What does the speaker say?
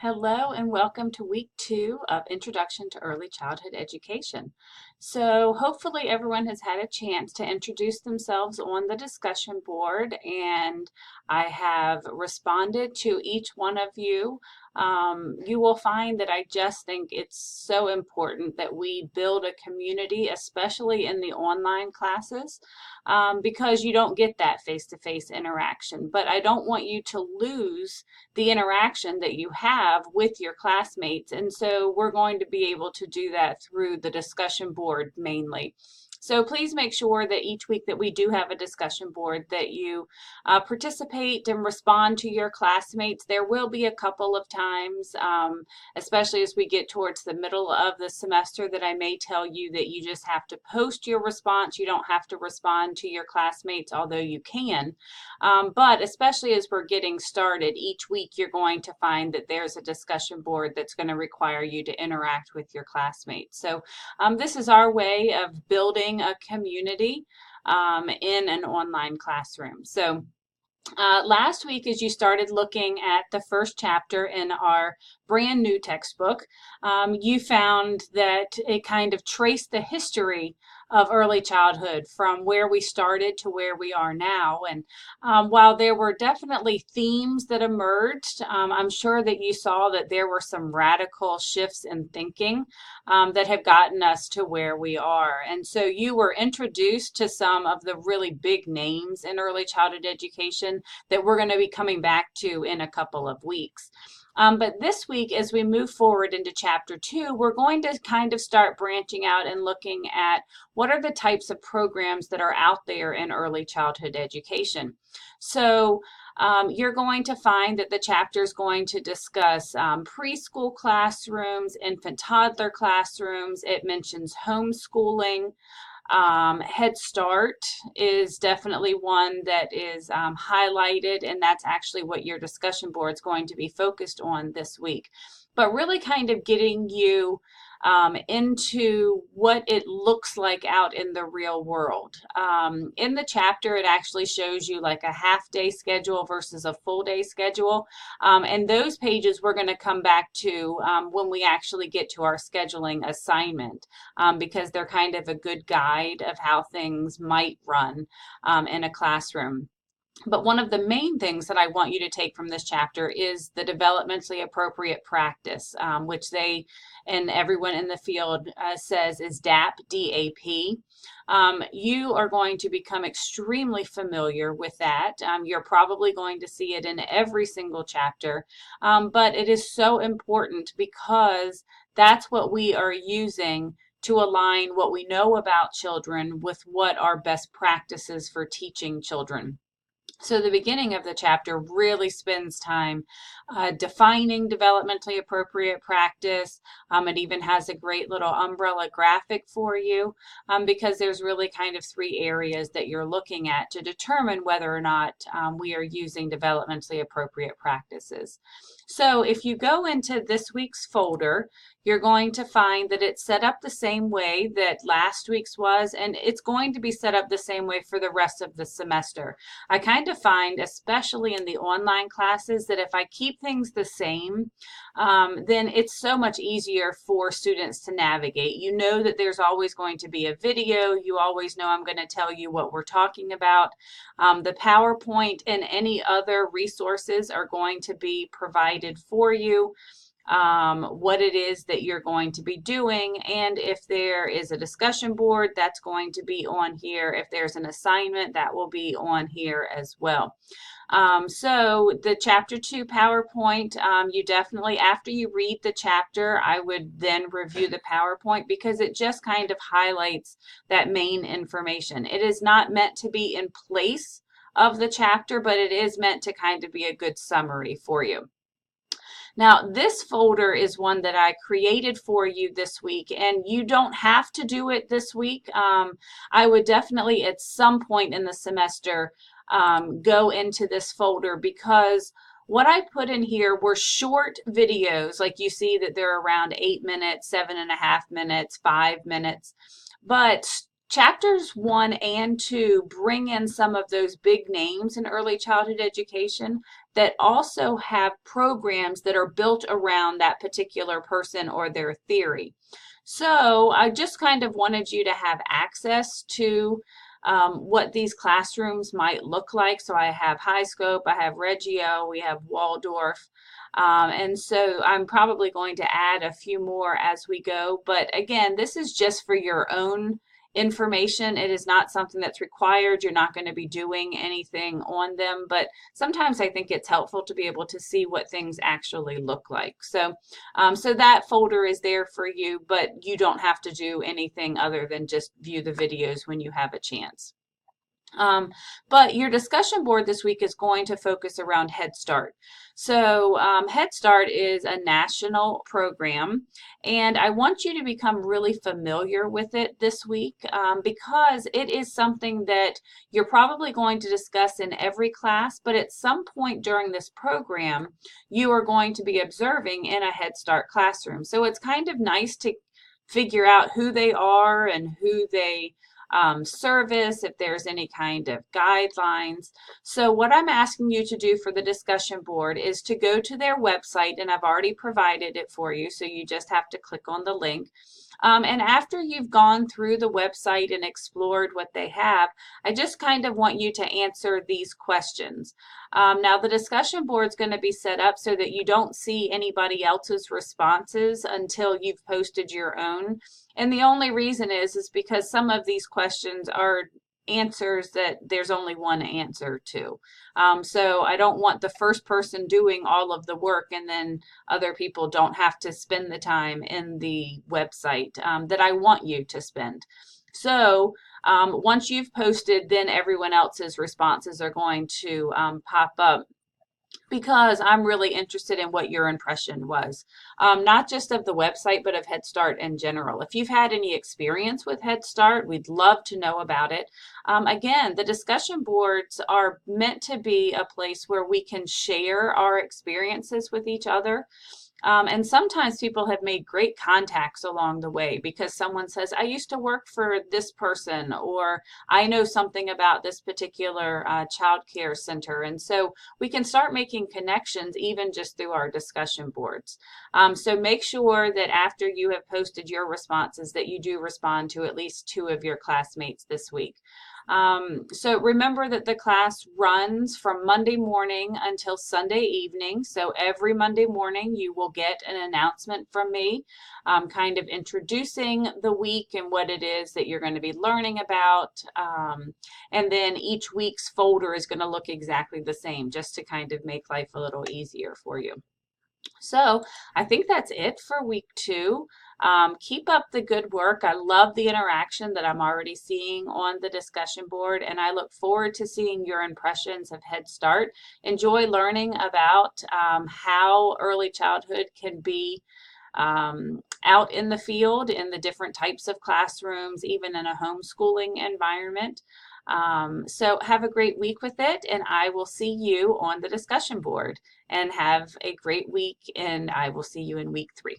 Hello and welcome to week 2 of Introduction to Early Childhood Education. So hopefully everyone has had a chance to introduce themselves on the discussion board, and I have responded to each one of you. You will find that I just think it's so important that we build a community, especially in the online classes, because you don't get that face-to-face interaction. But I don't want you to lose the interaction that you have with your classmates. And so we're going to be able to do that through the discussion board mainly. So please make sure that each week that we do have a discussion board that you participate and respond to your classmates. There will be a couple of times, especially as we get towards the middle of the semester, that I may tell you that you just have to post your response. You don't have to respond to your classmates, although you can. But especially as we're getting started, each week you're going to find that there's a discussion board that's going to require you to interact with your classmates. So this is our way of building a community in an online classroom. So last week, as you started looking at the first chapter in our brand new textbook, you found that it kind of traced the history of early childhood from where we started to where we are now. And while there were definitely themes that emerged, I'm sure that you saw that there were some radical shifts in thinking that have gotten us to where we are. And so you were introduced to some of the really big names in early childhood education that we're going to be coming back to in a couple of weeks. But this week, as we move forward into chapter 2, we're going to kind of start branching out and looking at what are the types of programs that are out there in early childhood education. So you're going to find that the chapter is going to discuss preschool classrooms, infant toddler classrooms. It mentions homeschooling. Head Start is definitely one that is highlighted, and that's actually what your discussion board is going to be focused on this week. But really kind of getting you into what it looks like out in the real world. In the chapter, it actually shows you like a half-day schedule versus a full-day schedule. And those pages we're going to come back to when we actually get to our scheduling assignment, because they're kind of a good guide of how things might run in a classroom. But one of the main things that I want you to take from this chapter is the developmentally appropriate practice, which they and everyone in the field says is DAP, D-A-P. You are going to become extremely familiar with that. You're probably going to see it in every single chapter, but it is so important because that's what we are using to align what we know about children with what are best practices for teaching children. So the beginning of the chapter really spends time defining developmentally appropriate practice. It even has a great little umbrella graphic for you because there's really kind of 3 areas that you're looking at to determine whether or not we are using developmentally appropriate practices. So if you go into this week's folder, you're going to find that it's set up the same way that last week's was, and it's going to be set up the same way for the rest of the semester. I kind of find, especially in the online classes, that if I keep things the same, then it's so much easier for students to navigate. You know that there's always going to be a video. You always know I'm going to tell you what we're talking about. The PowerPoint and any other resources are going to be provided for you. What it is that you're going to be doing, and if there is a discussion board, that's going to be on here. If there's an assignment, that will be on here as well. So the chapter 2 PowerPoint, you definitely, after you read the chapter, I would then review the PowerPoint because it just kind of highlights that main information. It is not meant to be in place of the chapter, but it is meant to kind of be a good summary for you. Now, this folder is one that I created for you this week, and you don't have to do it this week. I would definitely at some point in the semester go into this folder because what I put in here were short videos, like you see that they're around 8 minutes, 7.5 minutes, 5 minutes, but chapters 1 and 2 bring in some of those big names in early childhood education that also have programs that are built around that particular person or their theory. So I just kind of wanted you to have access to what these classrooms might look like. So I have High Scope, I have Reggio, we have Waldorf. And so I'm probably going to add a few more as we go. But again, this is just for your own information. It is not something that's required. You're not going to be doing anything on them. But sometimes I think it's helpful to be able to see what things actually look like. So that folder is there for you, but you don't have to do anything other than just view the videos when you have a chance. But your discussion board this week is going to focus around Head Start. So Head Start is a national program, and I want you to become really familiar with it this week because it is something that you're probably going to discuss in every class, but at some point during this program, you are going to be observing in a Head Start classroom. So it's kind of nice to figure out who they are and who they service, if there's any kind of guidelines. So what I'm asking you to do for the discussion board is to go to their website, and I've already provided it for you, so you just have to click on the link. And after you've gone through the website and explored what they have, I just kind of want you to answer these questions. Now, the discussion board is going to be set up so that you don't see anybody else's responses until you've posted your own. And the only reason is because some of these questions are answers that there's only one answer to. So I don't want the first person doing all of the work and then other people don't have to spend the time in the website that I want you to spend. So once you've posted, then everyone else's responses are going to pop up, because I'm really interested in what your impression was, not just of the website, but of Head Start in general. If you've had any experience with Head Start, we'd love to know about it. Again, the discussion boards are meant to be a place where we can share our experiences with each other. And sometimes people have made great contacts along the way because someone says, I used to work for this person, or I know something about this particular child care center. And so we can start making connections even just through our discussion boards. So make sure that after you have posted your responses that you do respond to at least 2 of your classmates this week. So remember that the class runs from Monday morning until Sunday evening. So every Monday morning you will get an announcement from me, kind of introducing the week and what it is that you're going to be learning about. And then each week's folder is going to look exactly the same, just to kind of make life a little easier for you. So I think that's it for week 2. Keep up the good work. I love the interaction that I'm already seeing on the discussion board, and I look forward to seeing your impressions of Head Start. Enjoy learning about how early childhood can be out in the field in the different types of classrooms, even in a homeschooling environment. So have a great week with it, and I will see you on the discussion board. And have a great week, and I will see you in week 3.